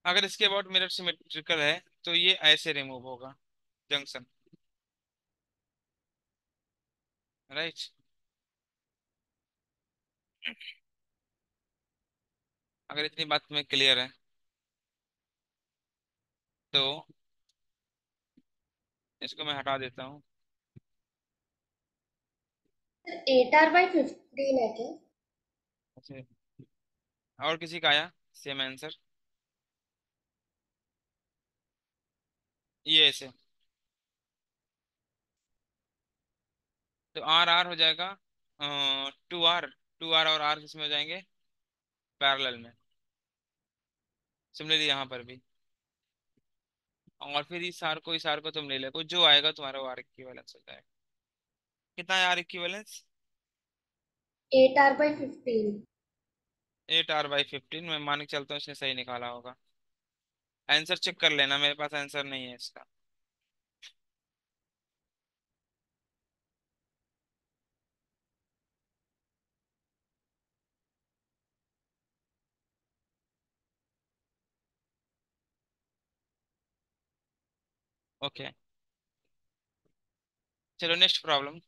अगर इसके about mirror symmetrical है तो ये ऐसे रिमूव होगा जंक्शन। राइट। अगर इतनी बात तुम्हें क्लियर है तो इसको मैं हटा देता हूँ। 8R/15 है क्या? अच्छा, और किसी का आया सेम आंसर? ये ऐसे। तो आर आर हो जाएगा 2R। 2R और आर किसमें हो जाएंगे? पैरेलल में। सिमिलरली यहाँ पर भी। और फिर इस आर को तुम ले लो, जो आएगा तुम्हारा वो आर इक्विवेलेंस हो जाएगा। कितना है आर इक्विवेलेंस? 8R/15। 8R/15। मैं मान के चलता हूँ इसने सही निकाला होगा। आंसर चेक कर लेना, मेरे पास आंसर नहीं है इसका। ओके, चलो नेक्स्ट प्रॉब्लम।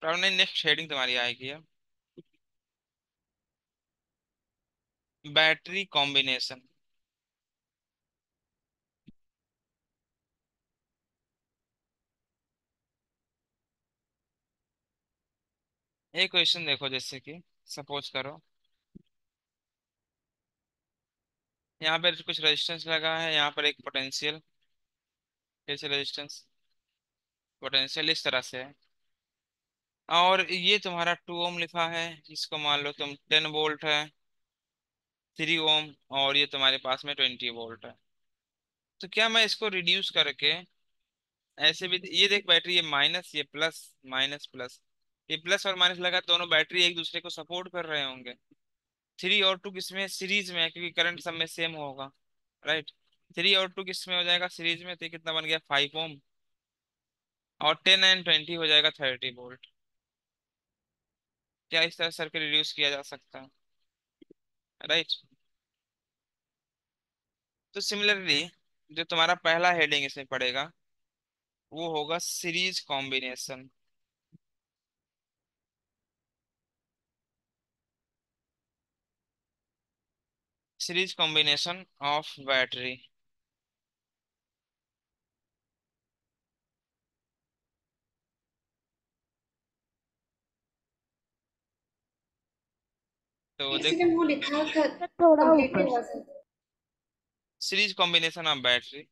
प्रॉब्लम नहीं, नेक्स्ट हेडिंग तुम्हारी आएगी अब। Battery combination. एक क्वेश्चन देखो, जैसे कि सपोज करो यहाँ पर कुछ रेजिस्टेंस लगा है, यहाँ पर एक पोटेंशियल, फिर से रेजिस्टेंस, पोटेंशियल इस तरह से है। और ये तुम्हारा 2 ओम लिखा है, जिसको मान लो तुम 10 वोल्ट है। 3 ओम, और ये तुम्हारे पास में 20 वोल्ट है। तो क्या मैं इसको रिड्यूस करके ऐसे भी, ये देख बैटरी, ये माइनस ये प्लस, माइनस प्लस, ये प्लस और माइनस लगा, दोनों बैटरी एक दूसरे को सपोर्ट कर रहे होंगे। 3 और 2 किसमें सीरीज में है, क्योंकि करंट सब में सेम होगा। राइट। 3 और 2 किसमें हो जाएगा सीरीज में, तो ये कितना बन गया 5 ओम। और 10 एंड 20 हो जाएगा 30 वोल्ट। क्या इस तरह सर्किट रिड्यूस किया जा सकता है? राइट। तो सिमिलरली जो तुम्हारा पहला हेडिंग इसमें पड़ेगा वो होगा series combination. Series combination of battery. तो किसी ने देखो, वो लिखा थोड़ा कंप्लीट नहीं ऊपर। हुआ sir. Series combination of battery.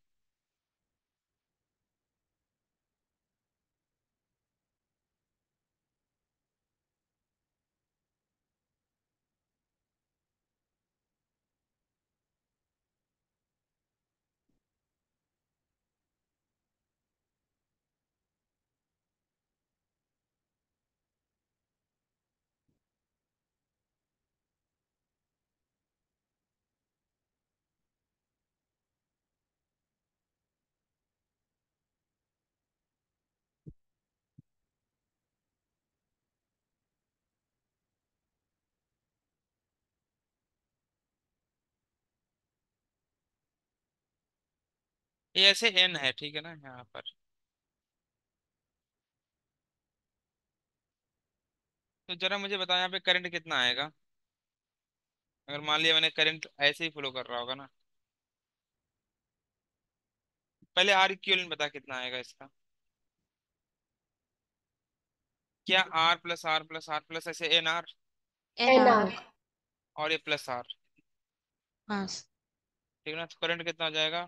ये ऐसे एन है, ठीक है ना यहाँ पर। तो जरा मुझे बताओ यहाँ पे करंट कितना आएगा, अगर मान लिया मैंने करंट ऐसे ही फ्लो कर रहा होगा ना। पहले आर इक्विवेलेंट बता कितना आएगा इसका। क्या R plus R plus R plus ऐसे N R, N R. NR। और ये प्लस आर। हाँ। ठीक है ना, तो करंट कितना हो जाएगा?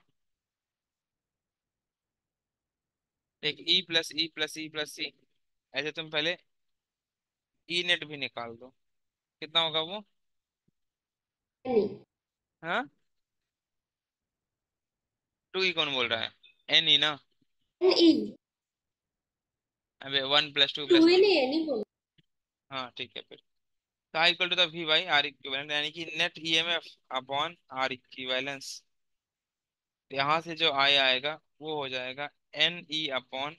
एक E plus E plus E plus C, ऐसे तुम पहले ई नेट भी निकाल दो, कितना होगा वो? NE। हाँ, 2 ई कौन बोल रहा है? एन ई ना। NE। अबे 1 प्लस 2 टू प्लस ही थ्री नहीं, NE बोलो। हाँ ठीक है फिर। तो I equal to the V by R equivalent, यानी कि net EMF upon R equivalence. यहाँ से जो आई आएगा वो हो जाएगा N E upon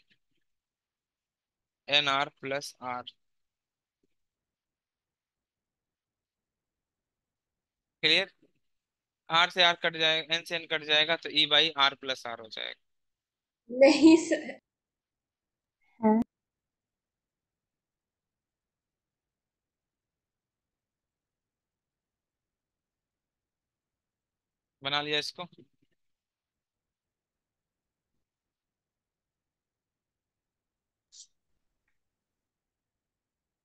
N R plus R. Clear? R से आर कट जाएगा, एन से एन कट जाएगा, तो E by R plus R हो जाएगा। नहीं सर। हाँ। बना लिया इसको।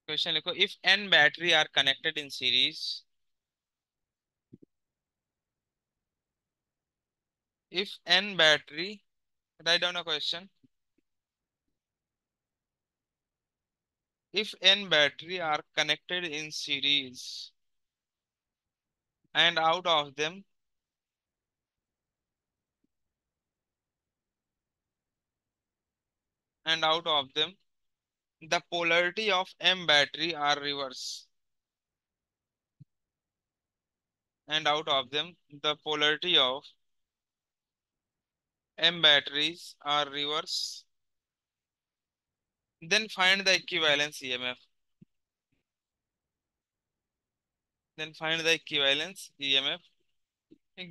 क्वेश्चन लिखो, if N battery are connected in series, if n battery, write down a question. If n battery are connected in series and out of them, and out of them, the polarity of m battery are reverse. And out of them, the polarity of m batteries are reverse. Then find the equivalence EMF. Then find the equivalence EMF.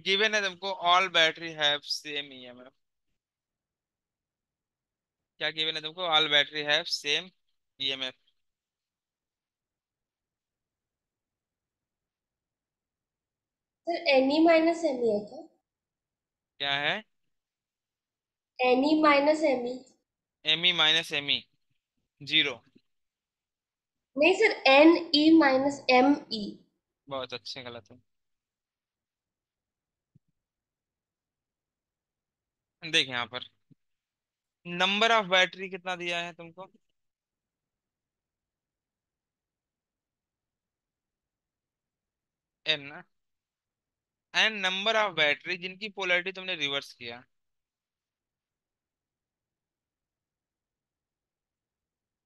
Given है तुमको all battery have same EMF. क्या given है तुमको? all battery have same EMF. Sir N E minus M E है क्या? क्या है? N E minus M E. M E minus M E, zero. नहीं sir, N E minus M E. बहुत अच्छे, गलत है। देख यहाँ पर नंबर ऑफ बैटरी कितना दिया है तुमको? एन ना। एन नंबर ऑफ बैटरी जिनकी पोलैरिटी तुमने रिवर्स किया।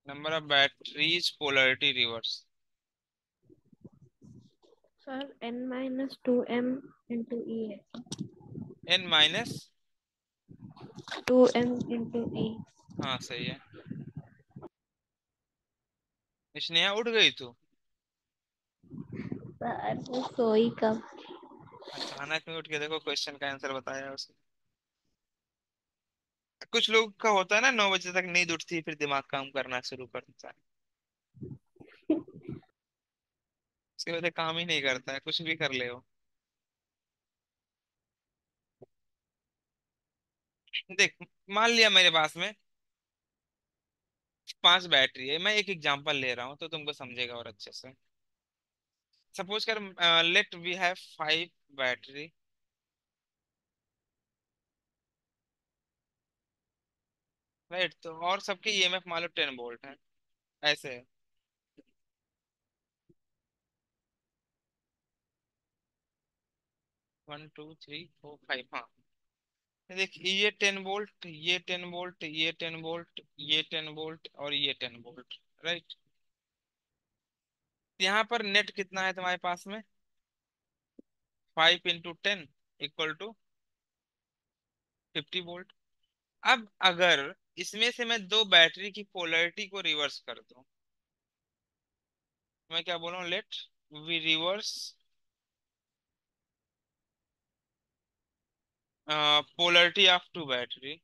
Number of batteries polarity reverse. Sir n-2m × e है। N minus, 2m × e। हाँ सही है। स्नेहा उठ गई तू? सर वो सोई कब। अचानक में उठ के देखो क्वेश्चन का आंसर बताया उसने। कुछ लोग का होता है ना, 9 बजे तक नींद उठती है फिर दिमाग काम करना शुरू करता है, उसके वजह काम ही नहीं करता है, कुछ भी कर ले वो। देख, मान लिया मेरे पास में 5 बैटरी है, मैं एक एग्जांपल ले रहा हूँ तो तुमको समझेगा और अच्छे से। सपोज कर, let we have 5 battery, right? तो और सबके ईएमएफ मान लो 10 वोल्ट है, ऐसे है। 1 2 3 4 5, हाँ। देख, ये 10 वोल्ट, ये 10 वोल्ट, ये 10 वोल्ट, ये 10 वोल्ट और ये 10 वोल्ट, राइट? यहाँ पर नेट कितना है तुम्हारे पास में? 5 × 10 = 50 वोल्ट। अब अगर इसमें से मैं दो बैटरी की पोलैरिटी को रिवर्स कर दूं, मैं क्या बोल रहा हूँ? Let we reverse polarity of 2 battery.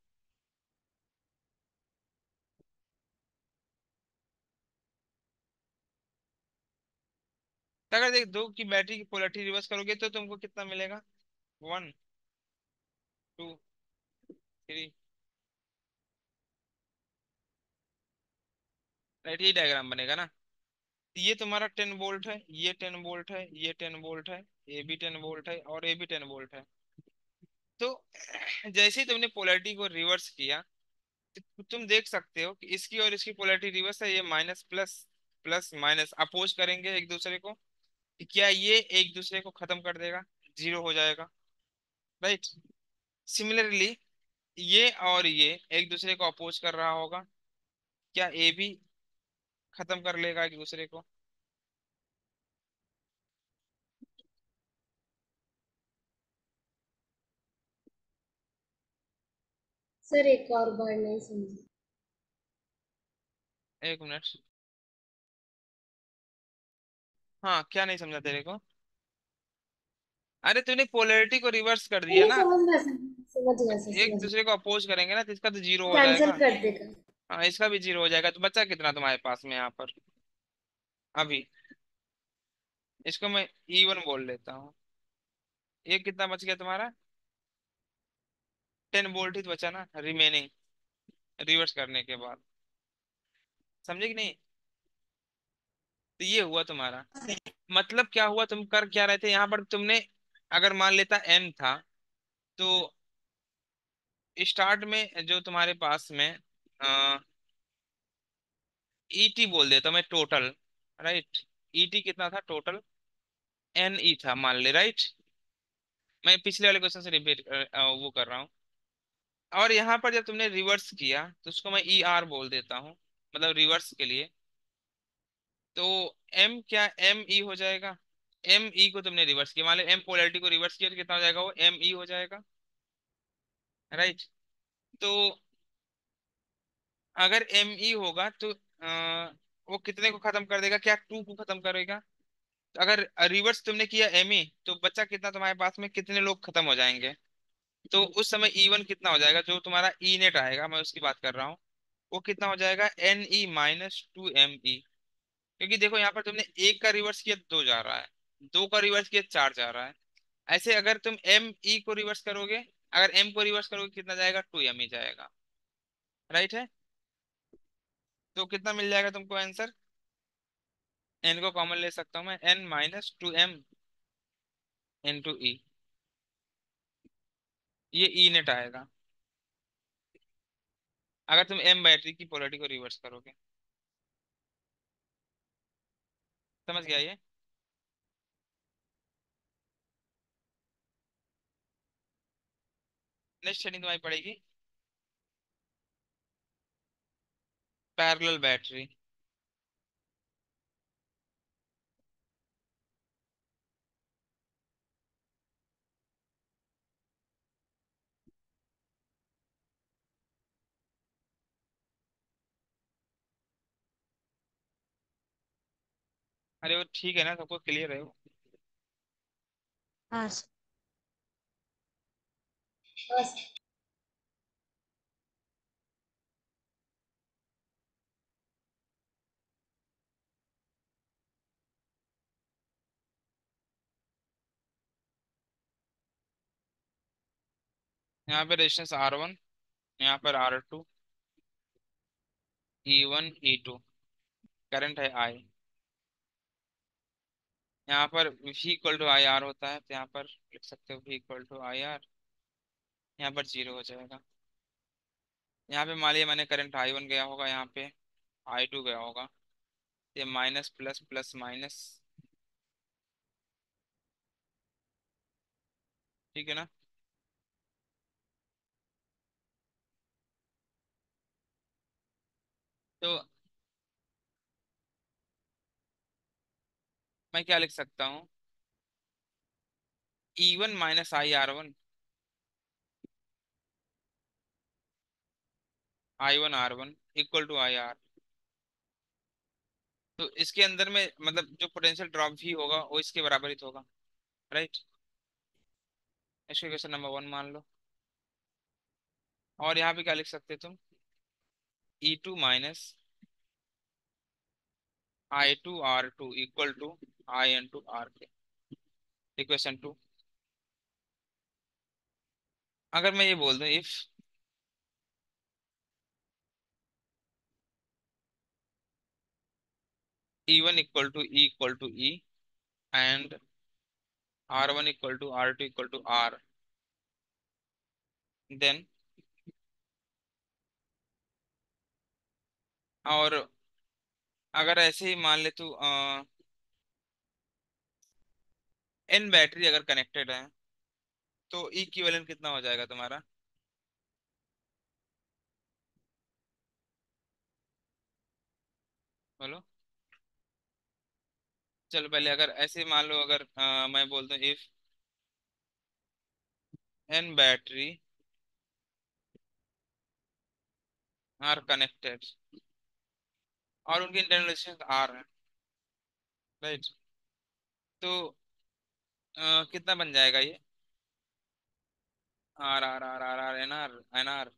तो अगर देख, दो की बैटरी की पोलैरिटी रिवर्स करोगे तो तुमको कितना मिलेगा? 1 2 3, राइट? ये डायग्राम बनेगा ना। ये तुम्हारा 10 वोल्ट है, ये 10 वोल्ट है, ये 10 वोल्ट है, ये भी 10 वोल्ट है और ये भी 10 वोल्ट है। तो जैसे ही तुमने पोलैरिटी को रिवर्स किया, तो तुम देख सकते हो कि इसकी और इसकी पोलैरिटी रिवर्स है, ये minus plus, plus minus oppose करेंगे एक दूसरे को, कि क्या ये एक दूसरे को खत्म कर देगा, जीरो हो जाएगा, राइट? सिमिलरली ये और ये एक दूसरे को अपोज कर रहा होगा, क्या ए भी खत्म कर लेगा एक दूसरे को? सर एक और बार नहीं समझी। एक मिनट। हाँ, क्या नहीं समझा तेरे को? अरे तूने पोलैरिटी को रिवर्स कर नहीं दिया नहीं, ना। समझ गया समझ तो गया सर, एक समझ दूसरे को अपोज करेंगे ना, तो इसका तो जीरो हो कैंसिल जाएगा। कर देगा। हाँ, इसका भी जीरो हो जाएगा, तो बचा कितना तुम्हारे पास में यहाँ पर अभी? इसको मैं E1 बोल लेता हूँ। ये कितना बच गया तुम्हारा? 10 वोल्ट ही तो बचा ना रिमेनिंग, रिवर्स करने के बाद। समझे कि नहीं? तो ये हुआ तुम्हारा, मतलब क्या हुआ, तुम कर क्या रहे थे यहाँ पर तुमने? अगर मान लेता M था, तो स्टार्ट में जो तुम्हारे पास में ET बोल देता मैं टोटल, राइट? ET कितना था टोटल? NE था मान ले, राइट? मैं पिछले वाले क्वेश्चन से रिपीट वो कर रहा हूँ। और यहाँ पर जब तुमने रिवर्स किया तो उसको मैं ER बोल देता हूँ, मतलब रिवर्स के लिए। तो M क्या ME हो जाएगा। ME को तुमने रिवर्स किया, मान लो M पोलैरिटी को रिवर्स किया तो कितना हो जाएगा, वो ME हो जाएगा, राइट? तो अगर ME होगा तो वो कितने को खत्म कर देगा, क्या 2 को खत्म करेगा? तो अगर रिवर्स तुमने किया ME, तो बच्चा कितना तुम्हारे पास में, कितने लोग खत्म हो जाएंगे? तो उस समय E1 कितना हो जाएगा, जो तुम्हारा ई नेट आएगा, मैं उसकी बात कर रहा हूँ, वो कितना हो जाएगा, NE-2ME। क्योंकि देखो यहाँ पर तुमने एक का रिवर्स किया तो 2 जा रहा है, 2 का रिवर्स किया 4 जा रहा है। ऐसे अगर तुम ME को रिवर्स करोगे, अगर M को रिवर्स करोगे कितना जाएगा, 2ME जाएगा, राइट है? तो कितना मिल जाएगा तुमको आंसर? N को कॉमन ले सकता हूँ मैं, N-2M इंटू ई, ये ई नेट आएगा अगर तुम M बैटरी की पोलैरिटी को रिवर्स करोगे। समझ गया ये? नेक्स्ट हेडिंग तुम्हारी पड़ेगी पैरेलल बैटरी। अरे वो ठीक है ना, सबको क्लियर है वो? हाँ सर। बस। यहाँ पे रेजिस्टेंस R1, यहाँ पर R2, E1 E2, करंट है I। यहाँ पर V equal to I R होता है, तो यहाँ पर लिख सकते हो V equal to I R, यहाँ पर जीरो हो जाएगा। यहाँ पे मान लिया मैंने करंट I1 गया होगा, यहाँ पे I2 गया होगा, ये माइनस प्लस प्लस माइनस, ठीक है ना? तो मैं क्या लिख सकता हूँ, E1 minus I R1, I1 R1 equal to I R. तो इसके अंदर में मतलब जो पोटेंशियल ड्रॉप भी होगा वो इसके बराबर ही तो होगा, राइट? इसको क्वेश्चन नंबर 1 मान लो। और यहाँ पे क्या लिख सकते तुम, E2 minus I2 R2 equal to I N2 R के, इक्वेशन 2। अगर मैं ये बोल दूं if E1 equal to E and R1 equal to R2 then, और अगर ऐसे ही मान ले तू N बैटरी अगर कनेक्टेड है, तो इक्विवेलेंट कितना हो जाएगा तुम्हारा? बोलो। चलो पहले अगर ऐसे मान लो, अगर मैं बोल दूं if N battery are connected और उनकी इंटरनल रेजिस्टेंस R है, राइट? तो कितना बन जाएगा ये? R R R R R N R N R,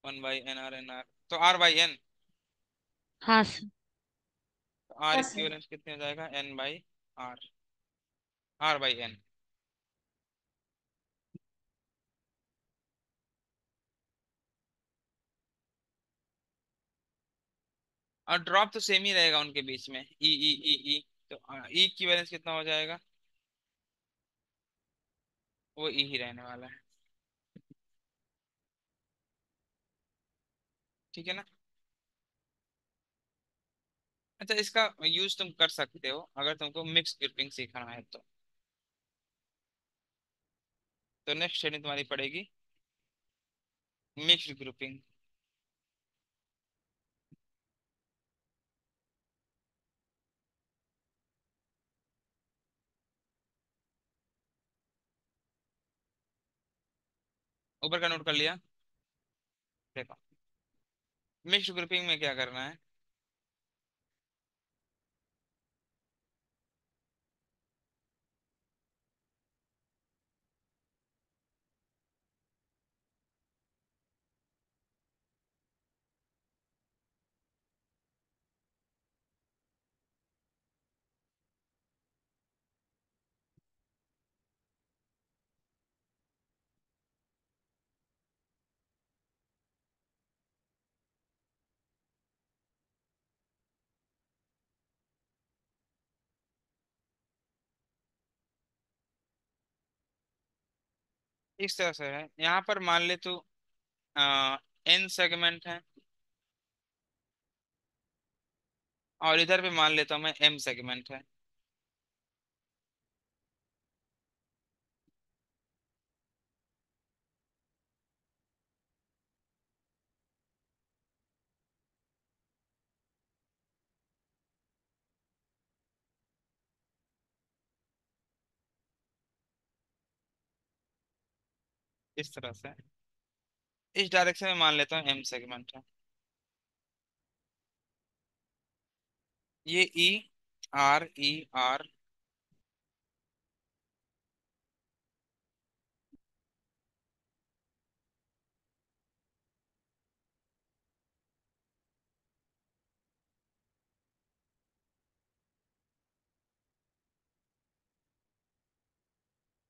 1/n r n r, तो r/n। हाँ सर। आर हाँ सर। इक्विवेलेंस कितने हो जाएगा? n/r, r/n। और ड्रॉप तो सेम ही रहेगा उनके बीच में, ई ई ई ई। तो ई इक्विवेलेंस कितना हो जाएगा? वो ई ही रहने वाला है। ठीक है ना? अच्छा, इसका यूज तुम कर सकते हो अगर तुमको मिक्स ग्रुपिंग सीखना है तो। नेक्स्ट श्रेणी तुम्हारी पड़ेगी मिक्स ग्रुपिंग। ऊपर का नोट कर लिया? देखो, मिक्स ग्रुपिंग में क्या करना है। इस तरह से है, यहाँ पर मान ले तो एन सेगमेंट है, और इधर पे मान लेता हूँ मैं एम सेगमेंट है। इस तरह से इस डायरेक्शन में मान लेता हूँ एम सेगमेंट है। ये ई आर ई आर।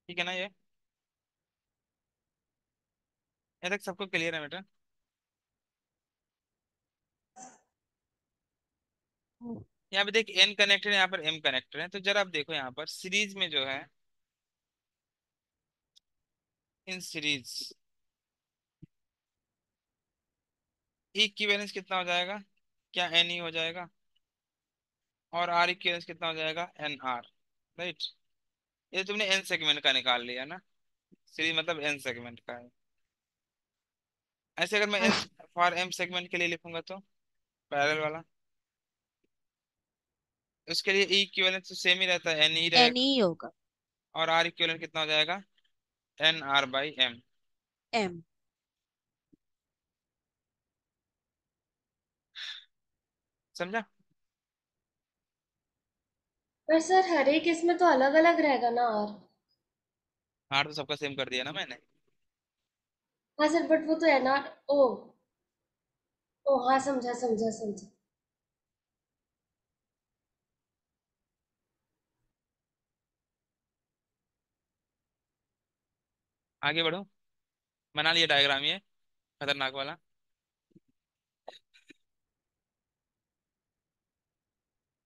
ठीक है ना? ये तक सबको क्लियर है बेटा? यहाँ पे देख एन कनेक्टेड है, यहाँ पर एम कनेक्टेड है। तो जरा आप देखो यहाँ पर सीरीज में जो है, इन सीरीज ई इक्विवेलेंस कितना हो जाएगा? क्या एन ई हो जाएगा? और आर इक्विवेलेंस कितना हो जाएगा? N R. राइट। ये तुमने एन सेगमेंट का निकाल लिया ना? सीरीज मतलब एन सेगमेंट का है। ऐसे अगर मैं हाँ एन फॉर एम सेगमेंट के लिए लिखूंगा तो पैरेलल वाला, उसके लिए ई इक्विवेलेंस तो सेम ही रहता है, एन ई एन रहेगा। ही होगा। और आर इक्विवेलेंट कितना हो जाएगा? n/r/m। एम। समझा? पर सर हर एक इसमें तो अलग अलग रहेगा ना और। आर तो सबका सेम कर दिया ना मैंने। हाँ सर, बट वो तो है ना। ओ। ओ हाँ, समझा समझा समझा। आगे बढ़ो। बना लिया डायग्राम ये खतरनाक वाला?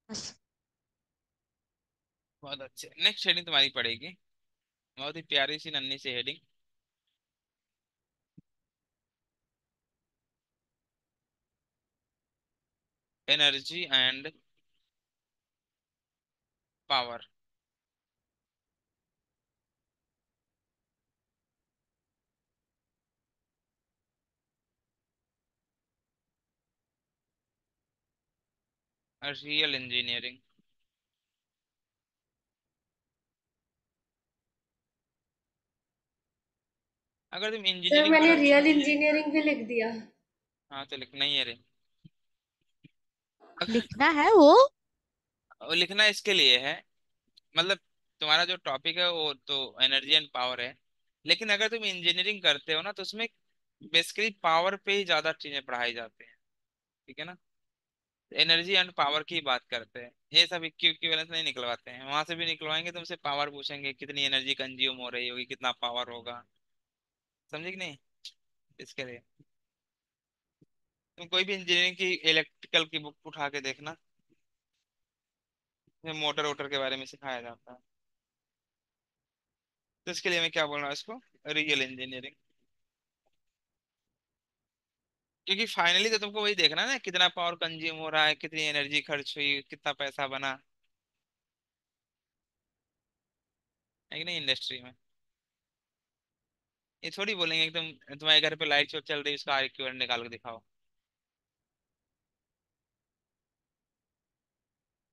बस। बहुत अच्छे। नेक्स्ट हेडिंग तुम्हारी पड़ेगी, बहुत ही प्यारी सी नन्ही सी heading. Energy and power. Real engineering. अगर तुम सर इंजीनियरिंग मैंने पढ़, रियल इंजीनियरिंग भी लिख दिया। हाँ तो लिखना ही है रे। लिखना है वो। और लिखना इसके लिए है, मतलब तुम्हारा जो टॉपिक है वो तो एनर्जी एंड पावर है, लेकिन अगर तुम इंजीनियरिंग करते हो ना तो उसमें बेसिकली पावर पे ही ज्यादा चीजें पढ़ाई जाती हैं। ठीक है ना। एनर्जी एंड पावर की बात करते हैं, ये सब इक्विव इक्विवेलेंस नहीं निकलवाते हैं, वहां से भी निकलवाएंगे तुमसे पावर पूछेंगे कितनी एनर्जी कंज्यूम हो रही होगी, कितना पावर होगा। समझे कि नहीं। इसके लिए तुम कोई भी इंजीनियरिंग की इलेक्ट्रिकल की बुक उठा के देखना, उसमें मोटर वोटर के बारे में सिखाया जाता है। तो इसके लिए मैं क्या बोल रहा हूँ इसको, रियल इंजीनियरिंग। क्योंकि फाइनली तो तुमको वही देखना है ना, कितना पावर कंज्यूम हो रहा है, कितनी एनर्जी खर्च हुई, कितना पैसा बना, है कि नहीं इंडस्ट्री में। ये थोड़ी बोलेंगे एकदम तुम्हारे घर पे लाइट चल रही है उसका इक्विवेलेंट निकाल के दिखाओ।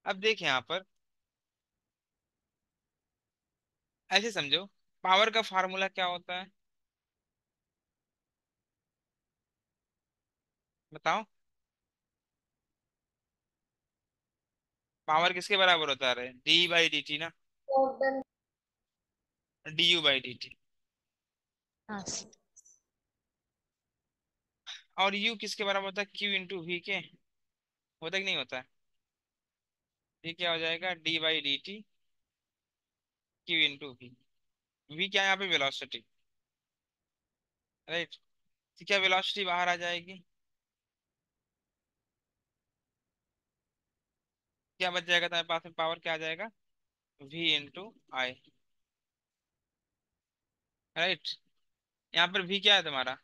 अब देख यहाँ पर ऐसे समझो, पावर का फार्मूला क्या होता है, पावर किसके बराबर होता है, डी बाई डी टी ना, total. D you by D T. हाँ सर। और यू किसके बराबर होता है, क्यू इंटू वी के, होता है कि नहीं होता है। ये क्या हो जाएगा, D by D T, Q into V. V क्या है यहाँ पे, वेलोसिटी। राइट। तो क्या वेलोसिटी बाहर आ जाएगी, क्या बच जाएगा तुम्हारे पास में, पावर क्या आ जाएगा, वी इंटू आई। राइट। यहाँ पर वी क्या है तुम्हारा,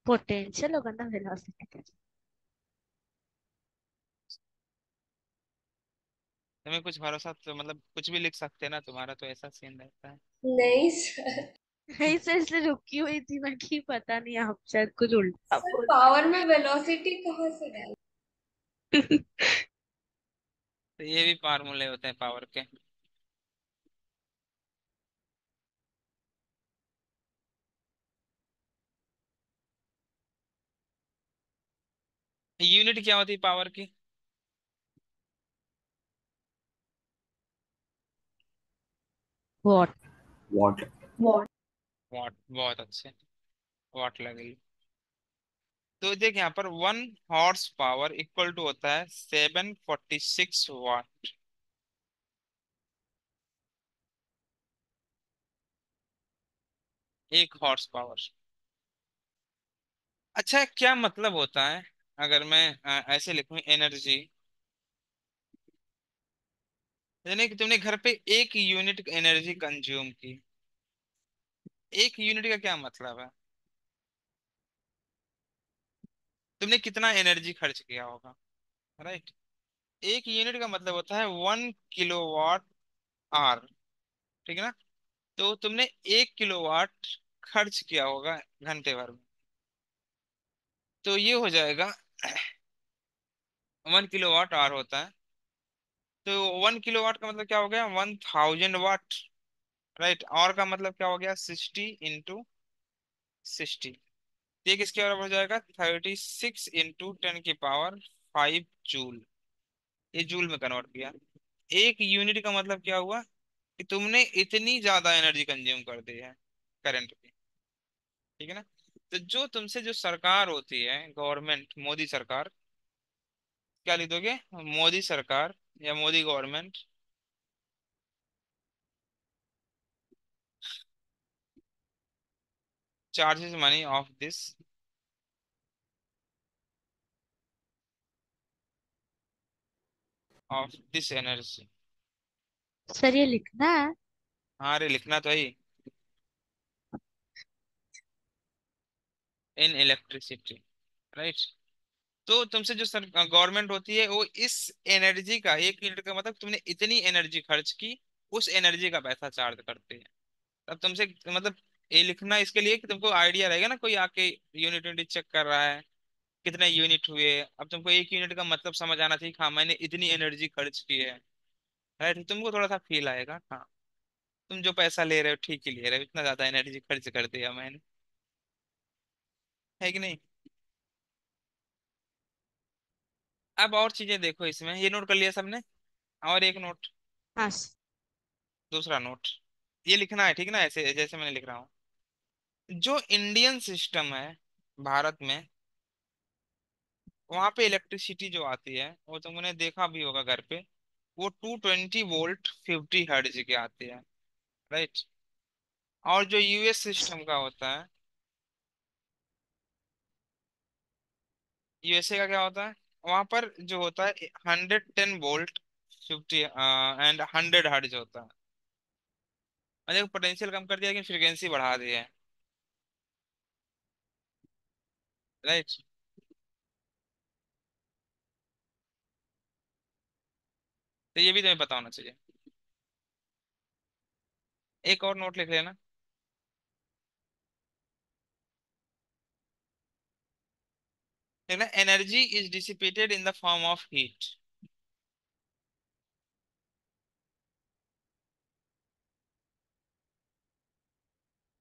पोटेंशियल होगा ना वेलोसिटी। तुम्हें कुछ भरोसा तो मतलब कुछ भी लिख सकते हैं ना, तुम्हारा तो ऐसा सीन रहता है। नहीं सर। नहीं सर, इसलिए रुकी हुई थी मैं कि पता नहीं आप शायद कुछ उल्टा सर बोल। पावर में वेलोसिटी कहाँ से डाल। तो ये भी फार्मूले होते हैं पावर के। यूनिट क्या होती है पावर की, वॉट। वॉट। वॉट। वाट, बहुत अच्छे, वाट लगेगी। तो देख यहाँ पर 1 हॉर्स पावर इक्वल टू होता है 746 वाट। 1 हॉर्स पावर। अच्छा क्या मतलब होता है, अगर मैं ऐसे लिखूं एनर्जी, यानी कि तुमने घर पे 1 यूनिट एनर्जी कंज्यूम की। 1 यूनिट का क्या मतलब है, तुमने कितना एनर्जी खर्च किया होगा। राइट। 1 यूनिट का मतलब होता है 1 किलोवाट आवर। ठीक है ना। तो तुमने 1 किलोवाट खर्च किया होगा घंटे भर में, तो ये हो जाएगा 1 किलोवाट आवर होता है। तो 1 किलोवाट का मतलब क्या हो गया, 1000 वाट। राइट। और का मतलब क्या हो गया, 60 इंटू 60। ये किसके बराबर हो जाएगा, 36 इंटू 10 की पावर 5 जूल। ये जूल में कन्वर्ट किया। 1 यूनिट का मतलब क्या हुआ, कि तुमने इतनी ज्यादा एनर्जी कंज्यूम कर दी है करंट की। ठीक है ना। तो जो तुमसे जो सरकार होती है, गवर्नमेंट, मोदी सरकार, क्या लिख दोगे, मोदी सरकार या Modi government charges money of this energy. Sir ये लिखना है। हाँ रे, लिखना तो ही, इन इलेक्ट्रिसिटी। राइट। तो तुमसे जो सर गवर्नमेंट होती है वो इस एनर्जी का, 1 यूनिट का मतलब तुमने इतनी एनर्जी खर्च की, उस एनर्जी का पैसा चार्ज करते हैं। तब तुमसे मतलब ये लिखना इसके लिए कि तुमको आइडिया रहेगा ना, कोई आके यूनिट यूनिट चेक कर रहा है, कितने यूनिट हुए, अब तुमको 1 यूनिट का मतलब समझ आना चाहिए, हाँ मैंने इतनी एनर्जी खर्च की है। राइट। तुमको थोड़ा सा फील आएगा, हाँ तुम जो पैसा ले रहे हो ठीक ही ले रहे हो, इतना ज्यादा एनर्जी खर्च कर दिया मैंने, है कि नहीं। अब और चीजें देखो इसमें, ये नोट कर लिया सबने? और एक नोट, हाँ दूसरा नोट, ये लिखना है ठीक ना, ऐसे जैसे मैंने लिख रहा हूँ। जो इंडियन सिस्टम है भारत में, वहां पे इलेक्ट्रिसिटी जो आती है वो तुमने देखा भी होगा घर पे, वो 220 वोल्ट 50 हर्ट्ज की आती है, राइट? और जो यूएस सिस्टम का होता है, यूएसए का क्या होता है, वहां पर जो होता है 110 वोल्ट 50 एंड 100 हर्ट्ज होता है। मतलब पोटेंशियल कम कर दिया लेकिन फ्रीक्वेंसी बढ़ा दी है, राइट? तो ये भी तुम्हें पता होना चाहिए। एक और नोट लिख लेना। लिखना, energy is dissipated in the form of heat.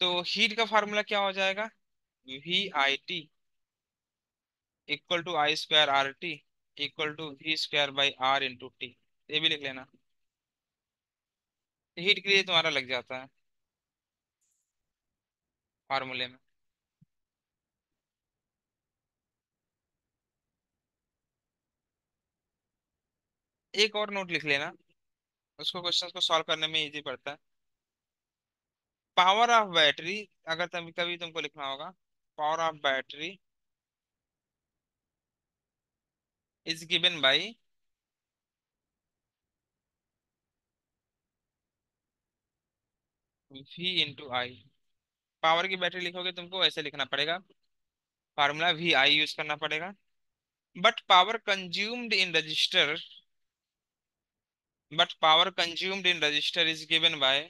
तो हीट का फार्मूला क्या हो जाएगा? VIT equal to I² RT equal to V² R × T। ये भी लिख लेना, हीट के लिए तुम्हारा लग जाता है फार्मूले में। एक और नोट लिख लेना, उसको क्वेश्चन को सॉल्व करने में इजी पड़ता है। पावर ऑफ बैटरी, अगर कभी कभी तुमको लिखना होगा, power of battery is given by V × I। Power की बैटरी लिखोगे तुमको ऐसे लिखना पड़ेगा, फार्मूला VI यूज करना पड़ेगा। But power consumed in register, but power consumed in register is given by,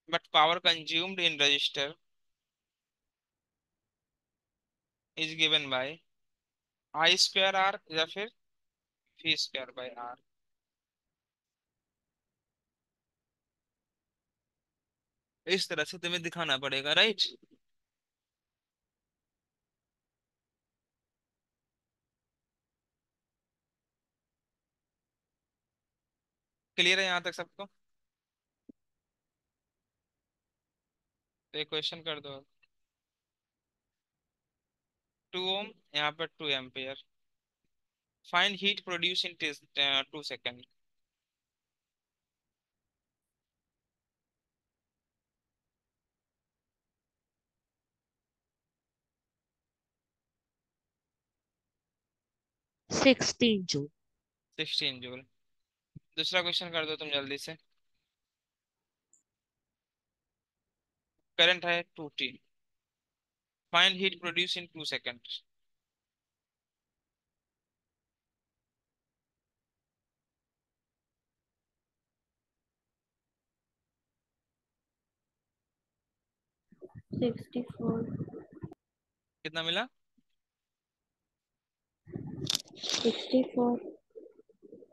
but power consumed in register is given by I²R या फिर V²/R। इस तरह से तुम्हें दिखाना पड़ेगा, राइट? क्लियर है यहाँ तक सबको? तो एक क्वेश्चन कर दो। 2 ओम, यहाँ पर 2 ampere. Find heat produce in 2 second. 16 joule. 16 joule. दूसरा क्वेश्चन कर दो तुम जल्दी से। करंट है 2T, find heat produce in 2 second. 64। कितना मिला? 64।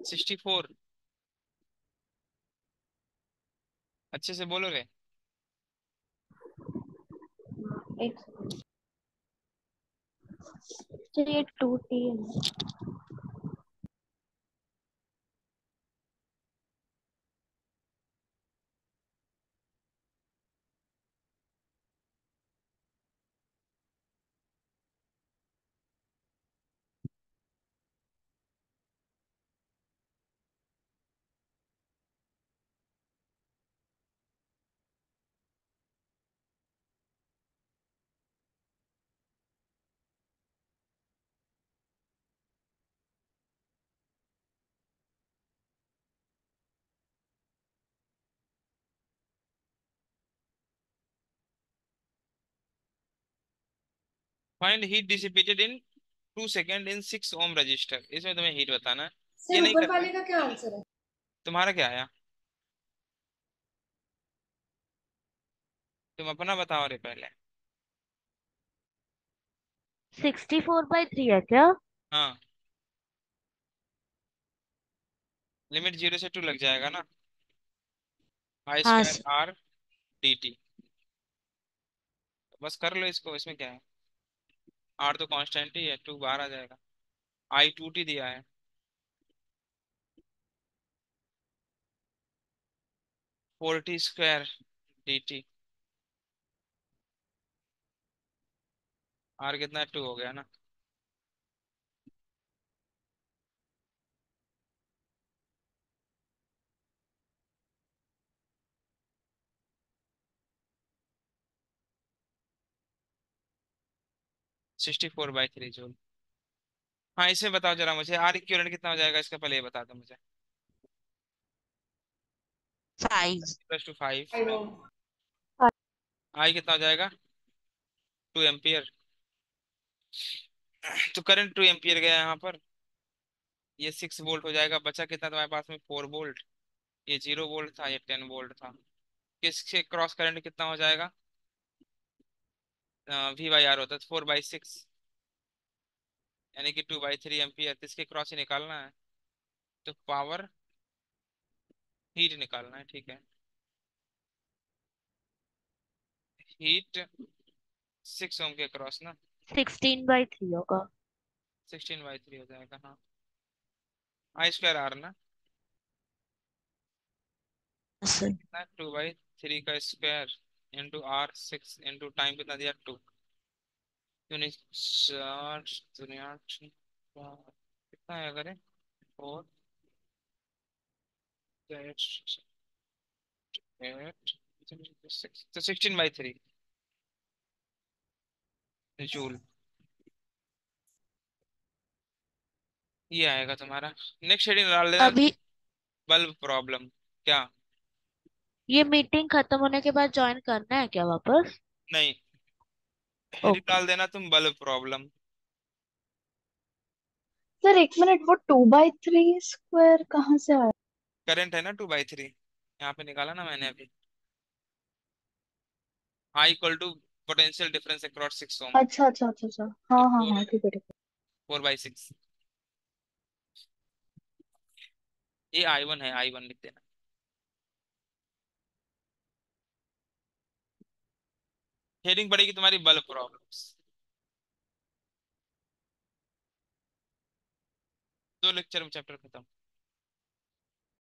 64? अच्छे से बोलोगे? एक चलिए 2T है। Find heat dissipated in 2 second in 6 ohm resistor, इसमें तुम्हें हीट बताना है। ये सर नहीं ऊपर करना है। वाले का क्या आंसर है? तुम्हारा क्या आया? तुम अपना बताओ रे पहले। 64/3 है क्या? हाँ, लिमिट 0 से 2 लग जाएगा ना, आई हाँ स्क्वायर आर डी टी। बस कर लो इसको, इसमें क्या है। आर तो कांस्टेंट ही है, टू बाहर आ जाएगा। आई टू टी दिया है। 4t² dt। आर कितना है, टू हो गया ना। 64/3 जूल। हाँ इसे बताओ जरा मुझे, आर इक्विवेलेंट कितना हो जाएगा इसका, पहले ये बता दो मुझे। 5। +2 5। I know. आई कितना हो जाएगा, 2 एम्पियर। तो करंट 2 एम्पियर गया यहाँ पर। ये 6 वोल्ट हो जाएगा, बचा कितना तुम्हारे पास में, 4 वोल्ट। ये 0 वोल्ट था, ये 10 वोल्ट था। किसके क्रॉस करंट कितना हो जाएगा, V/R होता है 4/6, यानी कि 2/3 एम्पियर। तो इसके क्रॉस ही निकालना है। तो पावर, हीट निकालना है, ठीक है। हीट 6 ओम के क्रॉस ना। 16/3 होगा। 16/3 हो जाएगा, हाँ। I²R ना। ऐसे। 2/3 का square into R, 6 into time कितना दिया, 2। यूनिट चार्ज दुनिया कितना है, अगर 4 8 तो 16/3 जूल। ये आएगा तुम्हारा। नेक्स्ट हेडिंग डाल देना, अभी बल्ब प्रॉब्लम। क्या? ये मीटिंग खत्म होने के बाद ज्वाइन करना है क्या वापस? नहीं, हेडिंग ओके। डाल देना तुम, बल्ब प्रॉब्लम। सर एक मिनट, वो 2/3 कहाँ से आया? करंट है ना 2/3, यहाँ पे निकाला ना मैंने अभी। I equal to potential difference across 6 ohm. अच्छा अच्छा अच्छा अच्छा, तो हाँ हाँ फोर हाँ, ठीक है ठीक है। 4/6। ये I1 है, I1 लिख देना। हेडिंग पड़ेगी तुम्हारी, बल्ब प्रॉब्लम्स। 2 लेक्चर में चैप्टर खत्म।